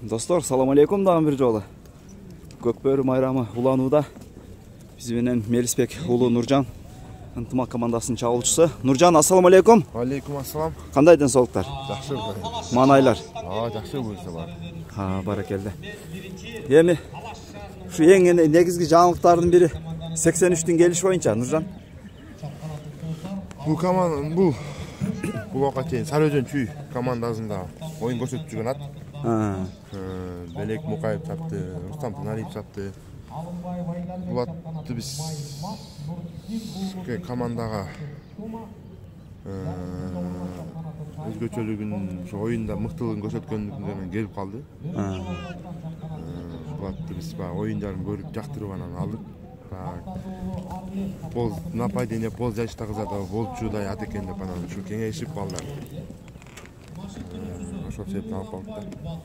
Достор, салам алейкум дагы бир жолу. Көкбөрү майрамы уланууда. Биз менен Мелисбек уулу Нуржан ынтымак командасынын чабуулчусу. Нуржан, ассаламу алейкум. Алейкум ассалам. Кандай ден соолуктар? Жакшы. Маанайлар. Жакшы буюрса бар. Баракелде. Эми ушу эң негизги жаңылыктардын бири 83-түн келиш боюнча, Нуржан. Бул команда бул буга чейин Сарыөзөн чүй командасында оюн көрсөтүп жүргөн ат. Белек Мукаев чапты, Рустам Тунариев чапты. Бул атты биз командага өзгөчөлүгүн, ошо оюнда мыктылыгын көрсөткөндүгүн менен келип калды. Бул атты биз оюндарын көрүп жактырып анан алдык. Пол нападение, пол жашта кызада болчудай ат экен деп анан ушу кеңешип балдар. Ошол себептен алып калдык.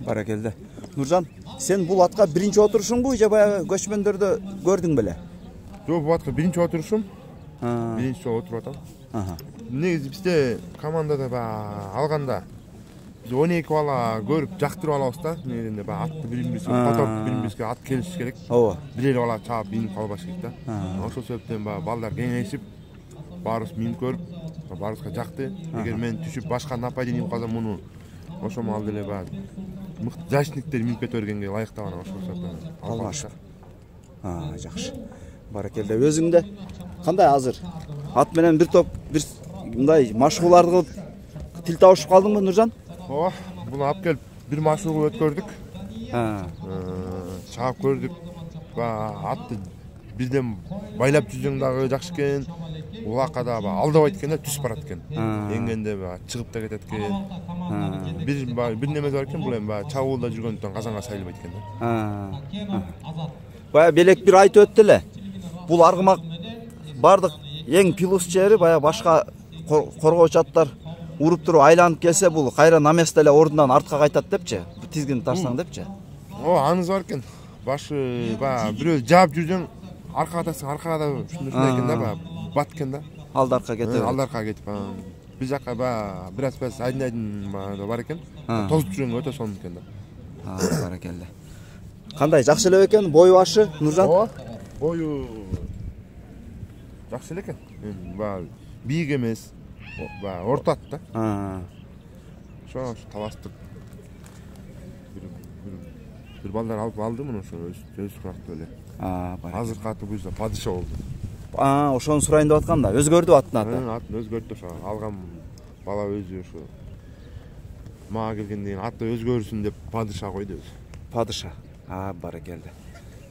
Баракелде. Нуржан, сен бул атка биринчи отурушуңбу же баягы көчмөндөрдө көрдүң беле? Жок, бул атка биринчи отурушум. Биринчи жолу отуруп атам. Негизи бизде командада алганда биз 12 бала көрүп жактырып алабыз да. Негизинде атты бири-бирибизге, моторду бири-бирибизге ат келиш керек. Ооба. Бир бала чаап минип калбаш керек да. Ошол себептен балдар кеңешип, баарыбыз минип көрүп, баарыбызга жакты. Эгер мен түшүп башка нападение кылсам муну ошол маалда эле мыкты защитниктер минип кете бергенге ылайыктап анан ошол себептен албаш. Жакшы. Баракелде. Өзүңдө кандай азыр? Ат менен бир топ бир мындай машыгууларды кылып тил табышып калдыңбы, Нуржан? Ооба, буну алып келип бир машыгуу өткөрдүк. Чаап көрдүк. Атты бирден байлап жүзүң дагы жакшы экен. Улакка да алдабайт экен да, түз барат экен. Эңгенде чыгып да кетет экен. Бир немеси бар экен, бул эми чабуулда жүргөндөн казанга сайылбайт экен да. Бая белек бир айтып өттү эле. Бул аргымак бардык эң плюс жери бая башка коргоочу аттар уруп туруп айланып келсе, бул кайра на место эле ордунан артка кайтат депчи. Тизгинди таштаң депчи. Анысы бар экен. Башы бирөө жаап жүрсөң, аркага тастасаң, аркага да ушундай экен да, бат экен да. Алдарка кетип. Алдарка кетип. Биз жака бираз айдын бар экен. Тозуп жүргөнгө өтө сонун экен да. Баракелде. Кандай жакшы эле экен бою башы, Нуржан? Ооба. Бою жакшы эле экен. Бийик эмес. Орто ат да. Ошо талаштык. Бир балдар алып алды муну ошо өз сурактуу эле. Азыркы аты буюрса падыша болду. Ошону сурайын деп аткам да. Өзгөрдү аттын аты. Атын өзгөрттү ошо. Алган бала өзү ошо. Мага келгенден кийин аты өзгөрсүн деп падыша койду өзү. Падыша. Баракелде.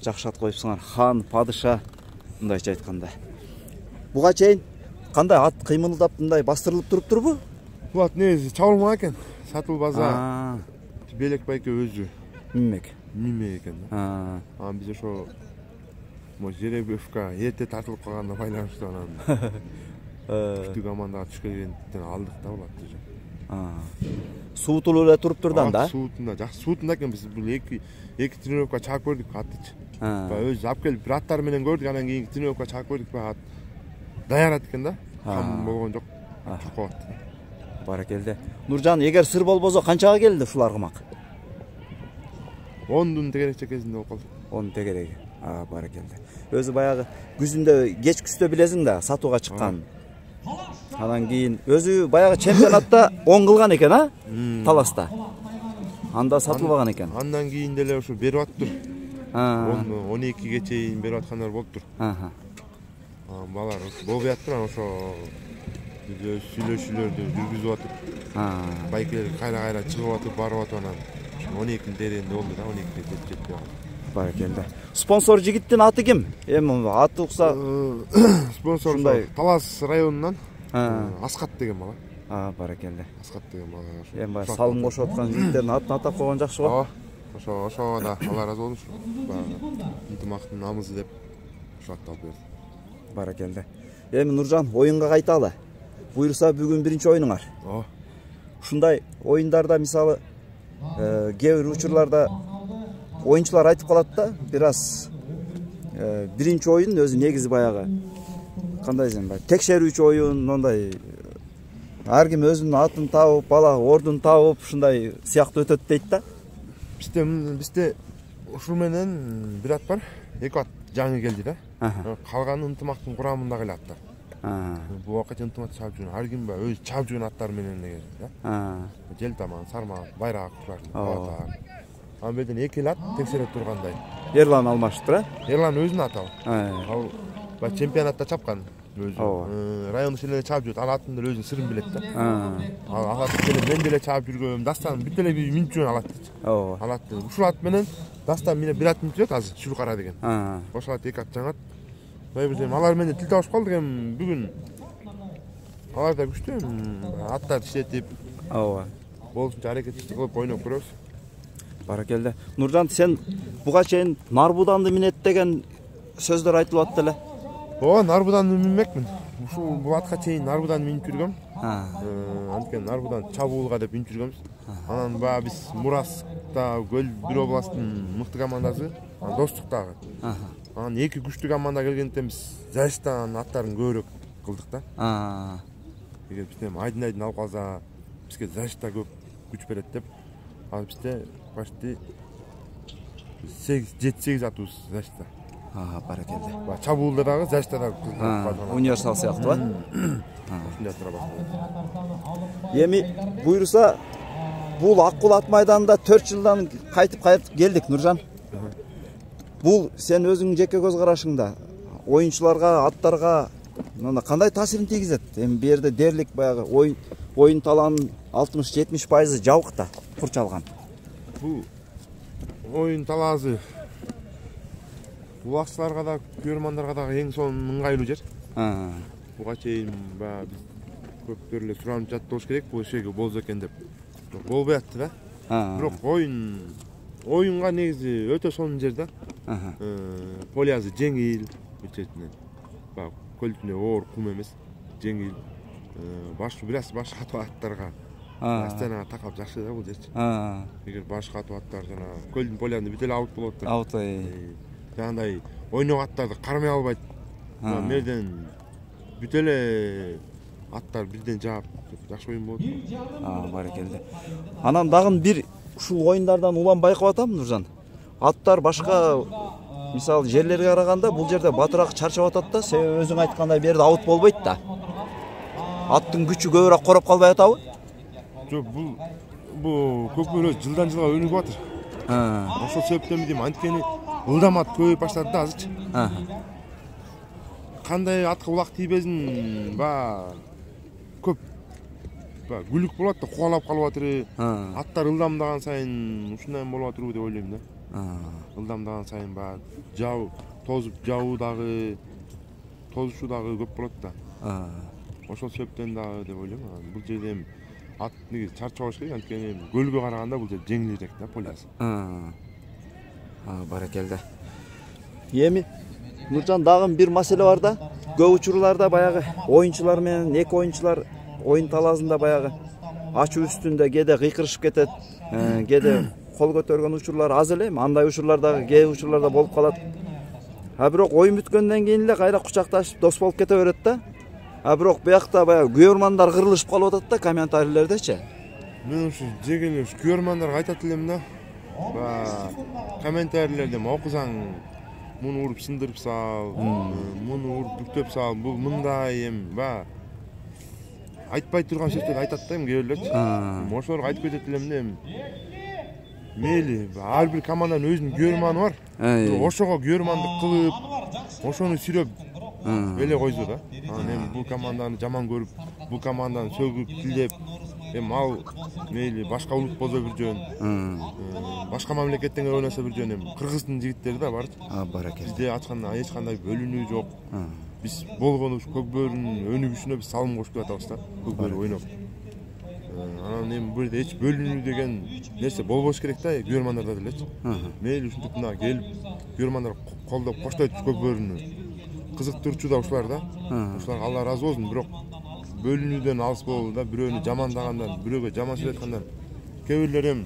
Жакшы ат коюпсуңар. Хан, падыша мындайча айтканда. Буга чейин кандай ат кыймылдап мындай бастырылып туруптурбу? Бул ат негизи чабылмак экен. Сатылбаса Белек байке өзү минмек экен да. Биз ошо жеребевка эрте тартылып калганына байланыштуу анан күчтүү командага түшкөндөн алдык да бул атты. Суутулуу эле туруптурдан да? Суутунда, жакшы суутунда экен. Биз бул эки тренировка чаап көрдүк аттычы. Өзү алып келип бир аттар менен көрдүк, анан кийин тренировка чаап көрдүк, ат даяр ат экен да. Кам болгон жок. Чокко ат. Баракелде. Нуржан, эгер сыр болбосо канчага келди ушул аргымак? 10-дун тегерек чекесинде болуп калды. 10 тегереги. Баракелде. Өзү баягы күзүндө кеч күздө билесиң да, сатууга чыккан. Анан кийин өзү баягы чемпионатта 10 кылган экен, таласта. Анда сатылбаган экен. Андан кийин деле ошо берип аттыр. 12ге чейин берип аткандар болуптур. Балар болбой аттыр, анан ошо сүйлөшүүлөрдү жүргүзүп атып, байкелер кайра чыгып атып, барып атып, анан 12-н теренде болду да, 12ге жетти. Баракелде. Спонсор жигиттин аты ким? Эми аты укса спонсор Талас районунан Аскат деген бала. Баракелде. Аскат деген бала. Эми баягы салым кошуп аткан жигиттердин атын атап койгон жакшы го. Ошо да Алла ыраазы болсун. Ынтымактын намызы деп ошо атты алып берди. Баракелде. Эми Нуржан, оюнга кайталы. Буюрса бүгүн биринчи оюнуңар. Ушундай оюндарда мисалы кээ бир учурларда оюнчулар айтып калат да, бир аз биринчи оюн өзү негизи баягы кандай десем, текшерүүчү оюн, мондай ар ким өзүнүн атын табып, бала ордун табып, ушундай сыяктуу өтөт дейт да. Бизде ушул менен бир ат бар. 2 ат жаңы келди да. Калганы ынтымактын курамындагы эле аттар. Бул вакыт ынтымак чаап жүргөн ар ким өз чаап жүргөн аттар менен эле да. Желтаман, Сарман, Байрак ушулар. Анан берден 2 ат текшере тургандай. Ерлан Алмашевтир, Ерлан өзүнүн аты ал. Ал чемпионатта чапкан өзү. Район ишинде чаап жүрөт. Ал аттын өзүнүн сырын билет да. Ал ат мен деле чаап жүргөм. Дастан бүт эле бир минут жүргөн ал ат. Ал ат. Ушул ат менен Дастан менен бир ат минут жүрөт азыр. Шүркара деген. Ошол ат 2 ат жаңат. Байбирсем алар менен тил табышып калдык эми бүгүн. Алар да күчтүү. Аттар иштетип. Болушунча аракетчилик кылып ойноп көрөбүз. Баракелде. Нуржан, сен буга чейин Нарбуданды минет деген сөздөр айтылып атты эле. Нарбуданды минмекмин. Ушул бул атка чейин Нарбудан минип жүргөм. Анткени Нарбудан чабуулга деп минип жүргөнбүз. Анан баягы биз Мураста Көл бир областтын мыкты командасы, достуктагы. Анан 2 күчтүү команда келгенден биз Жайыштан аттарын көбүрөөк кылдык да. Эгер бизден айдын алып калса, бизге Жайышта көп күч берет деп, ал бизде почти 7-8 атыбыз Жайышта. Баракелде. Чабуулда дагы, Жайышта дагы универсал сыяктуу ба? Ушундай тура башталат. Эми буйруса бул Аккул ат майданында 4 жылдан кайтып келдик, Нуржан. Бул сен өзүңүн жеке көз карашыңда оюнчуларга, аттарга кандай таасирин тийгизет? Эми бу жерде дерлик баягы оюн талаанын 60-70% жабык да, курчалган. Бул оюн талаасы улакчыларга да, көрөрмандарга да эң сонун ыңгайлуу жер. Буга чейин биз көптөр эле суранып жатты болуш керек, бул ишеге болсо экен деп. Болбой атты да. Бирок оюнга негизи өтө сонун жер да. Полязы жеңил, бүчөтүнөн. Баягы көлдүнө оор кум эмес, жеңил. Башкы бираз башка аттарга астанага такап жакшы да бул жерчи. Эгер башка аттар жана көлдүн полянды бүт эле аут болот да. Аут. Жандай ойнок аттарды кармай албайт. Мерден бүт эле аттар бирден жаап жакшы оюн болот. Баракелде. Анан дагы бир ушул оюндардан улам байкап атам, Нуржан. Аттар башка мисалы жерлерге караганда бул жерде батыраак чарчап атат да, себеби өзүң айткандай бу жерде аут болбойт да. Аттын күчү көбүрөөк короп калбай атабы? Жок, бул көкбөрө жылдан жылга өнүгүп атыр. Ошол себептен дейм, анткени ылдам ат көбөйүп баштады да азырчы. Кандай атка улак тийбесин, көп күлүк болот да, кубалап калып атыр. Аттар ылдамдаган сайын ушундай болуп атырбы деп ойлойм да. Ылдамдаган сайын тозуп жабуу дагы, тозушуу дагы көп болот да. Ошол себептен дагы деп ойлойм. Бул жерде эми ат негизи чарчабаш керек, анткени көлгө караганда бул жер жеңилирээк да, полясы. Баракелде. Эми Нуржан, дагы бир маселе бар да. Көп учурларда баягы оюнчулар менен эки оюнчулар оюн талаасында баягы ачуу үстүндө кээде кыйкырышып кетет, кээде кол көтөргөн учурлар аз эле, андай учурлар дагы кээ учурларда болуп калат. Бирок оюн бүткөндөн кийин эле кайра кучакташып дос болуп кете берет да. Бирок буякта баягы көрөрмандар кырылышып калып атат да, комментарийлердечи. Мен ушу жегеле көрөрмандарга айтат элем да. Комментарийлерде окусаң, муну уруп сындырып сал, муну уруп бүктөп сал, бул мындай эми айтпай турган сөздөрдү айтат да эми кээ бирлерчи. Ошолорго айтып кетет элем да эми. Мейли, ар бир команданын өзүнүн көрөрманы бар. Ошого көрөрмандык кылып, ошону сүрөп эле койсо да. Анан эми бул команданы жаман көрүп, бул команданы сөгүп, тилдеп, эми ал мейли башка улут болсо бир жөн, башка мамлекеттен ойносо бир жөн, эми Кыргыздын жигиттери да бар. Баракелде. Бизде эч кандай бөлүнүү жок. Биз болгону көкбөрүнүн өнүгүшүнө биз салым кошуп атабыз да, көкбөрү ойноп. Анан эми бул жерде эч бөлүнүү деген нерсе болбош керек да, көрөрмандарда делечи. Мейли ушинтип мына келип, көрөрмандар колдоп коштойт көкбөрүнү. Кызыктырчу да ушулар да. Ушуларга Алла ыраазы болсун, бирок бөлүнүүдөн алыс бололу да, бирөөнү жамандагандан, бирөөгө жаман сүйлөткөндөн кээ бирлер эми